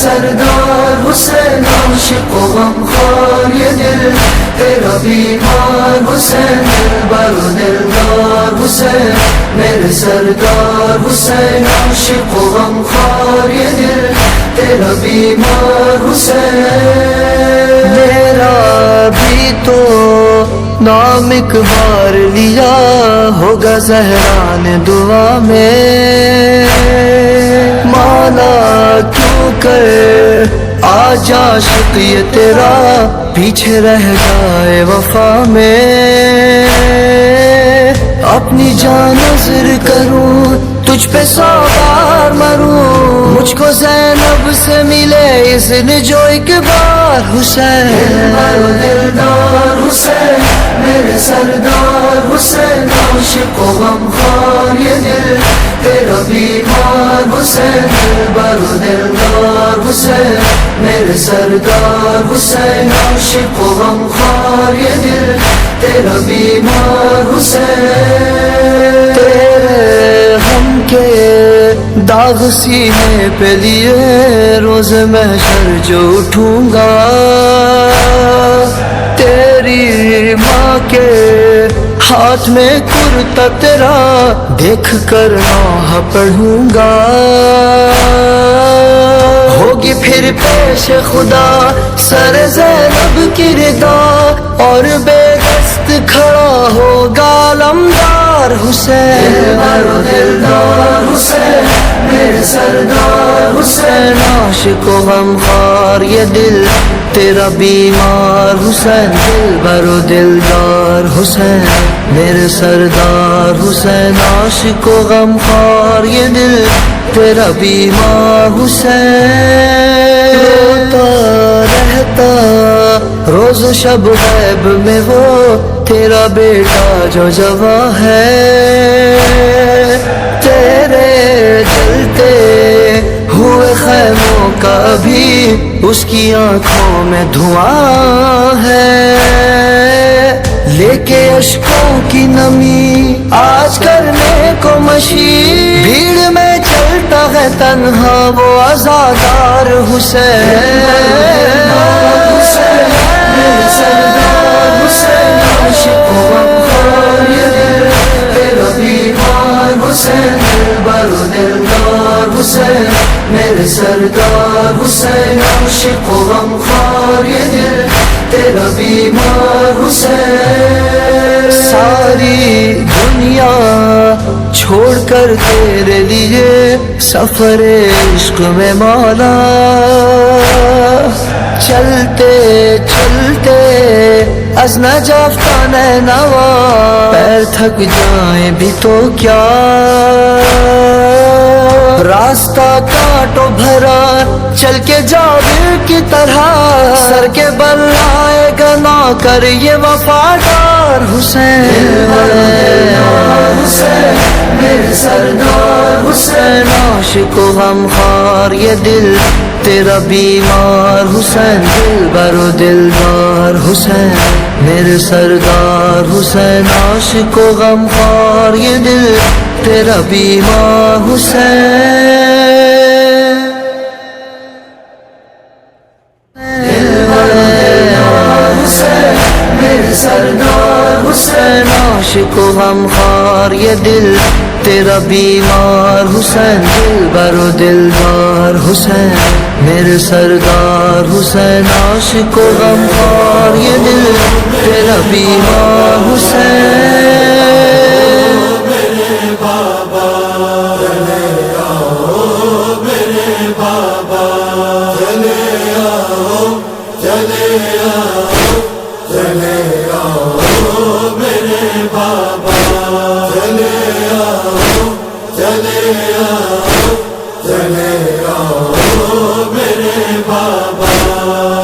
سردار حسین عاشق و غمخوار یہ دل تیرا بیمار حسین، دلبر و دلدار حسین میرے سردار حسین عاشق و غمخوار یہ دل تیرا بیمار حسین۔ میرا بھی تو نام ایک بار لیا ہوگا زہرا نے دعا میں، مانا کیوں کر آج عاشق یہ تیرا پیچھے رہ جائے وفا میں، اپنی جان نذر کروں تجھ پہ 100 بار مروں، مجھ کو زینب سے ملے اذن جو ایک بار حسین، دلبر و دلدار حسین میرے سردار حسین عاشق و غمخوار یہ دل تیرا بیمار حسین، دلبر و دلدار حسین میرے سردار حسین عاشق و غمخوار یہ دل تیرا بیمار حسین۔ تیرے غم کے داغ سینے پہ لیے روز محشر جو اٹھوں گا، تیری ماں کے ہاتھ میں کرتا تیرا دیکھ کر نوح پڑھوں گا، ہوگی پھر پیش خدا سر زینب کی ردا، اور بے دست کھڑا ہوگا علمدار حسین، دلبر و دلدار حسین میرے سردار حسین عاشق و غمخوار یہ دل تیرا بیمار حسین، دلبر و دلدار حسین میرے سردار حسین عاشق و غمخوار یہ دل تیرا بیمار حسین، روتا رہتا روز و شب غیب میں وہ تیرا بیٹا جو جواں ہے، تیرے جلتے ہوئے خیموں کا بھی اس کی آنکھوں میں دھواں ہے، لے کے اشکوں کی نمی آج کرنے کو مشی، بھیڑ میں چلتا ہے تنہا وہ عزادار حسین، میرے سردار حسین عاشق و غمخوار یہ دل تیرا بیمار حسین، دلبر و دلدار حسین میرے سردار حسین عاشق و غمخوار یہ دل تیرا بیمار حسین۔ ساری دنیا چھوڑ کر تیرے لیے سفر عشق میں مولا، چلتے چلتے از نجافتہ نینوا پیر تھک جائیں بھی تو کیا، راستہ کاٹو بھرا چل کے جابر کی طرح، سر کے بل آئے گا نہ کر یہ وفادار حسین، میرے سردار حسین عاشق و غمخوار یہ دل تیرا بیمار حسین، دلبر و دلدار حسین میرے سردار حسین عاشق و غمخوار یہ دل تیرا بیمار حسین، میرے سردار حسین عاشق و غمخوار یہ دل تیرا بیمار حسین، دلبر و دلدار حسین میرے سردار حسین عاشق و غمخوار یہ دل تیرا بیمار حسین، میرے بابا چلے آؤ میرے بابا چلے آؤ چلے آؤ چلے آؤ میرے بابا چلے آؤ چلے آؤ چلے آؤ میرے بابا۔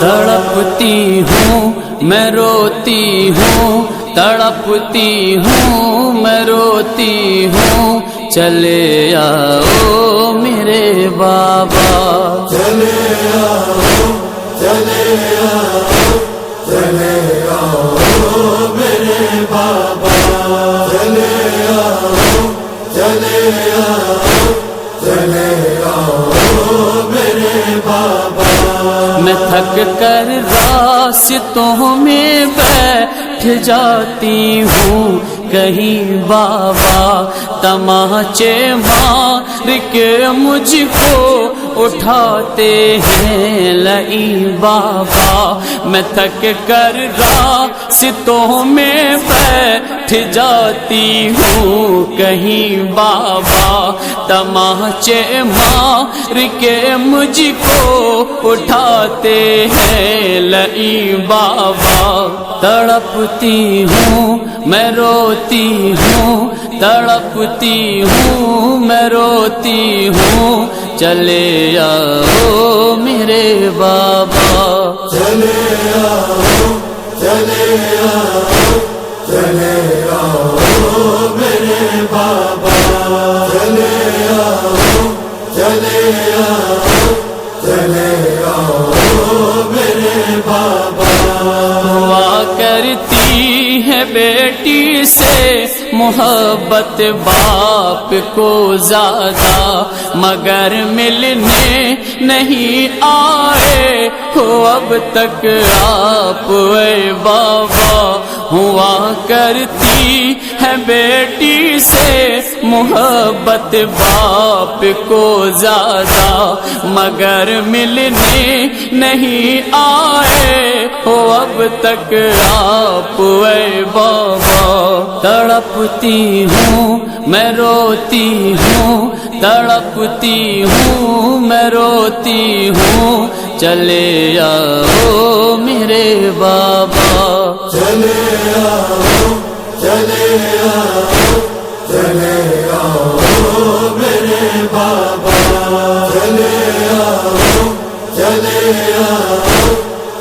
تڑپتی ہوں میں روتی ہوں تڑپتی ہوں میں روتی ہوں، چلے آؤ میرے بابا، چلے آؤ چلے آؤ چلے آؤ میرے بابا، چلے آؤ چلے آؤ چلے آؤ میرے بابا۔ میں تھک کر راستوں میں بیٹھ جاتی ہوں، کہیں بابا تماچے مار کے مجھ کو اٹھاتے ہیں، لئی بابا میں تھک کر راستوں میں بیٹھ جاتی ہوں، کہیں بابا تماچے مار کے مجھ کو اٹھاتے ہیں، لئی بابا تڑپتی ہوں میں روتی ہوں، تڑپتی ہوں میں روتی ہوں، چلے آؤ میرے بابا، چلے آؤ چلے آؤ چلے آؤ میرے بابا، چلے آؤ چلے آؤ چلے آؤ میرے بابا۔ ہوا کرتی ہے بیٹی سے محبت باپ کو زیادہ، مگر ملنے نہیں آئے ہو اب تک آپ اے بابا۔ ہوا کرتی ہے بیٹی سے محبت باپ کو زیادہ، مگر ملنے نہیں آئے ہو اب تک آپ اے بابا۔ تڑپتی ہوں میں روتی ہوں، تڑپتی ہوں میں روتی ہوں، چلے آؤ میرے بابا، چلے آؤ چلے آؤ چلے آؤ میرے بابا، چلے آؤ چلے آؤ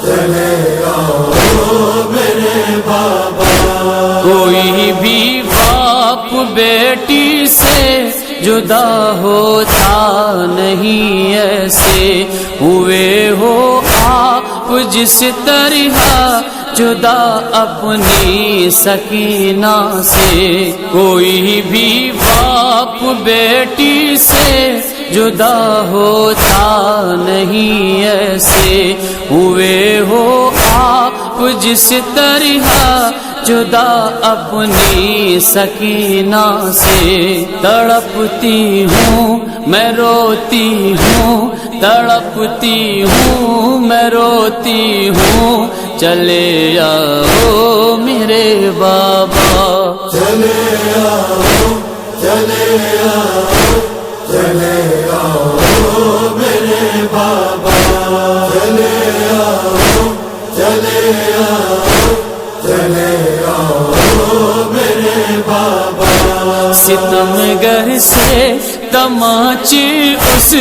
چلے آؤ میرے بابا۔ کوئی بھی باپ بیٹی سے جدا ہوتا نہیں، ایسے ہوئے ہو آپ جس طرح جدا اپنی سکینہ سے۔ کوئی بھی باپ بیٹی سے جدا ہوتا نہیں، ایسے ہوئے ہو آپ جس طرح جدا اپنی سکینہ سے۔ تڑپتی ہوں میں روتی ہوں، تڑپتی ہوں میں روتی ہوں، چلے آؤ میرے بابا، چلے آؤ چلے آؤ چلے آؤ میرے بابا، چلے آؤ چلے آؤ چلے آؤ میرے بابا۔ ستمگر سے تماچے اس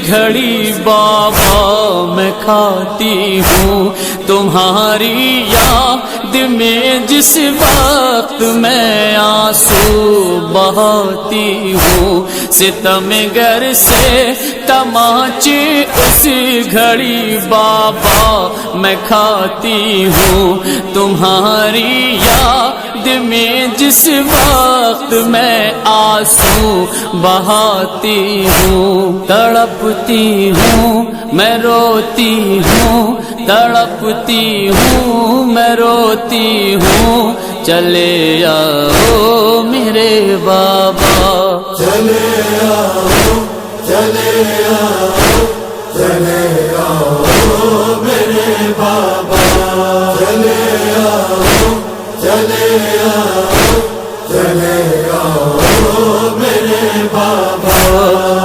گھڑی بابا میں کھاتی ہوں، تمہاری یاد میں جس وقت میں آنسو بہاتی ہوں۔ ستمگر سے تماچے اس گھڑی بابا میں کھاتی ہوں، تمہاری یاد میں جس وقت میں آنسو بہاتی ہوں۔ تڑپتی ہوں میں روتی ہوں، تڑپتی ہوں میں روتی ہوں، چلے آؤ میرے بابا، چلے آؤ چلے آؤ چلے آؤ میرے بابا، چلے آؤ چلے آؤ چلے آؤ میرے بابا۔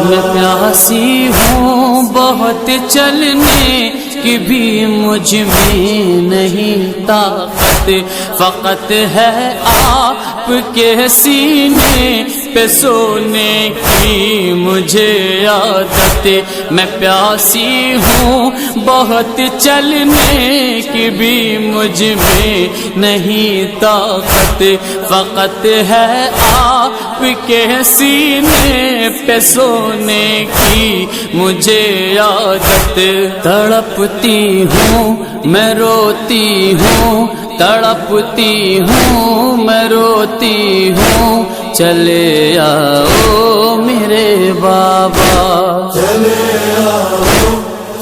میں پیاسی ہوں بہت چلنے کی بھی مجھ میں نہیں طاقت، فقط ہے آپ کے سینے پہ سونے کی مجھے عادت، میں پیاسی ہوں بہت چلنے کی بھی مجھ میں نہیں طاقت، فقط ہے آپ کے سینے پہ سونے کی مجھے عادت، تڑپتی ہوں میں روتی ہوں، تڑپتی ہوں میں روتی ہوں، چلے آؤ میرے بابا، چلے آؤ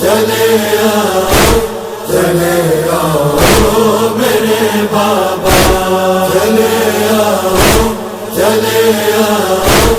چلے آؤ چلے آؤ میرے بابا، چلے آؤ چلے آؤ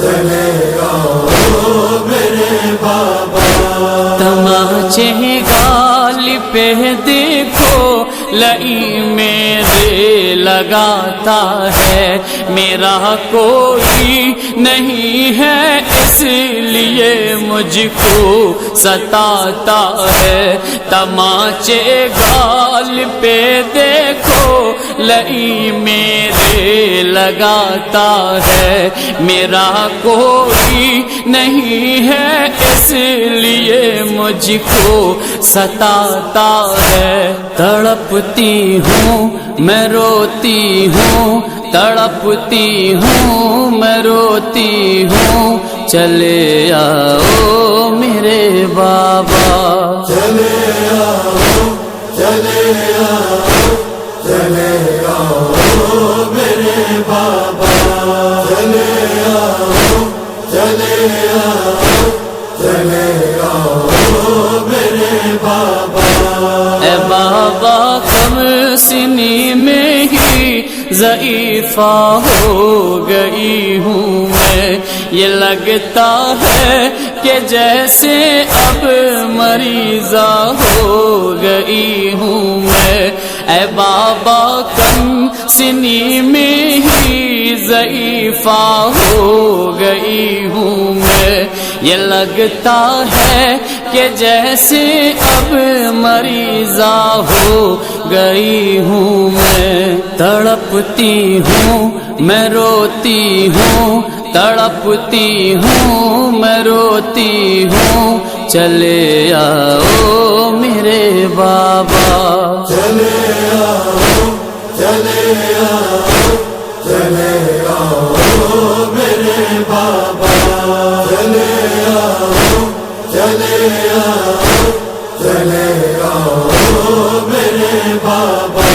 چلے آؤ میرے بابا، تماچے گال پہ دیکھو لئی میرے لگاتا ہے، میرا کوئی نہیں ہے اس لیے مجھ کو ستاتا ہے، تماچے گال پہ دیکھو لئی میرے لگاتا ہے، میرا کوئی نہیں ہے اس لیے مجھ کو ستاتا ہے، تڑپتی ہوں میں روتی ہوں، تڑپتی ہوں میں روتی ہوں، چلے آؤ میرے بابا، چلے آؤ چلے آؤ چلے آؤ میرے بابا، چلے آؤ چلے آؤ چلے آؤ میرے بابا، اے بابا کم سنی میں ہی ضعیفہ ہو گئی ہوں میں، یہ لگتا ہے کہ جیسے اب مریضہ ہو گئی ہوں میں، اے بابا کم سنی میں ہی ضعیفہ ہو گئی ہوں میں، یہ لگتا ہے کہ جیسے اب مریضہ ہو گئی ہوں میں، تڑپتی ہوں میں روتی ہوں، تڑپتی ہوں میں روتی ہوں، چلے آؤ میرے بابا، چلے آؤ چلے آؤ چلے آؤ میرے بابا، چلے آؤ چلے آؤ چلے آؤ میرے بابا،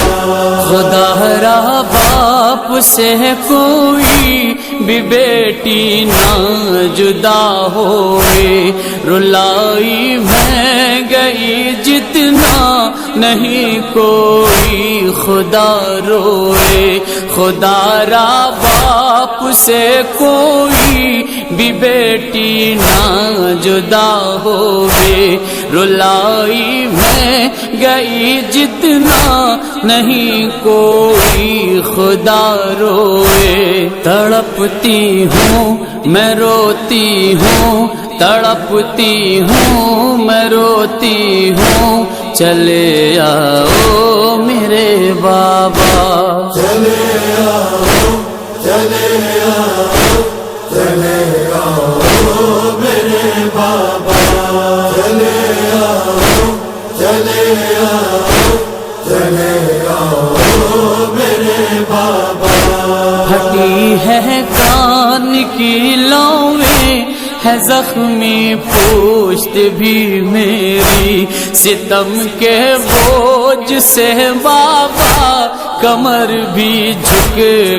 خدا را باپ سے کوئی بھی بیٹی نہ جدا ہوئے، رلائی میں گئی جتنا نہیں کوئی خدا روئے، خدا را باپ سے کوئی بھی بیٹی نہ جدا ہوئے، رلائی میں گئی جتنا نہیں کوئی خدا روئے، تڑپتی ہوں میں روتی ہوں، تڑپتی ہوں میں روتی ہوں، چلے آؤ میرے بابا، چلے آؤ چلے آؤ چلے آؤ میرے بابا، چلے آؤ چلے آؤ چلے آؤ میرے بابا، پھٹی ہے کان کی لویں ہے زخمی پوشت بھی میری، ستم کے بوجھ سے بابا کمر بھی جھک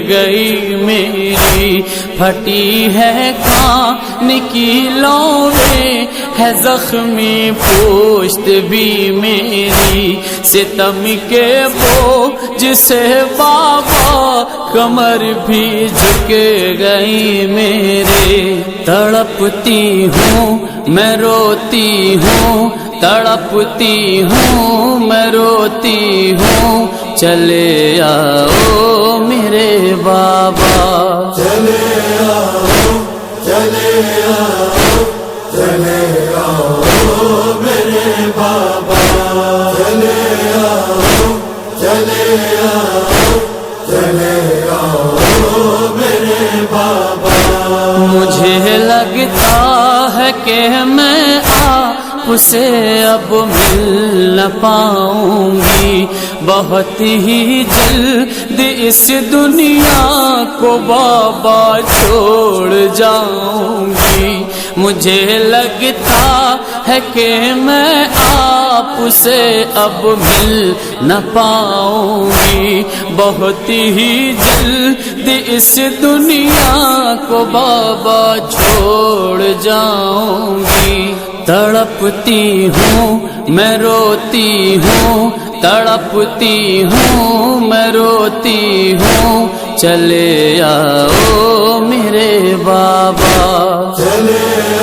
گئی میری، پھٹی ہے کان کی لویں ہے زخمی پوشت بھی میری، ستم کے بوجھ سے بابا کمر بھی جھک گئی میرے، تڑپتی ہوں میں روتی ہوں، تڑپتی ہوں میں روتی ہوں، چلے آؤ میرے بابا، چلے آؤ چلے آؤ چلے آؤ میرے بابا، چلے آؤ چلے آؤ چلے آؤ میرے بابا، کہ میں آپ سے اب مل نہ پاؤں گی، بہت ہی جلد اس دنیا کو بابا چھوڑ جاؤں گی۔ مجھے لگتا ہے کہ میں آپ سے اب مل نہ پاؤں گی، بہت ہی جلد اس دنیا کو بابا چھوڑ جاؤں گی۔ تڑپتی ہوں میں روتی ہوں، تڑپتی ہوں میں روتی ہوں، چلے آؤ میرے بابا۔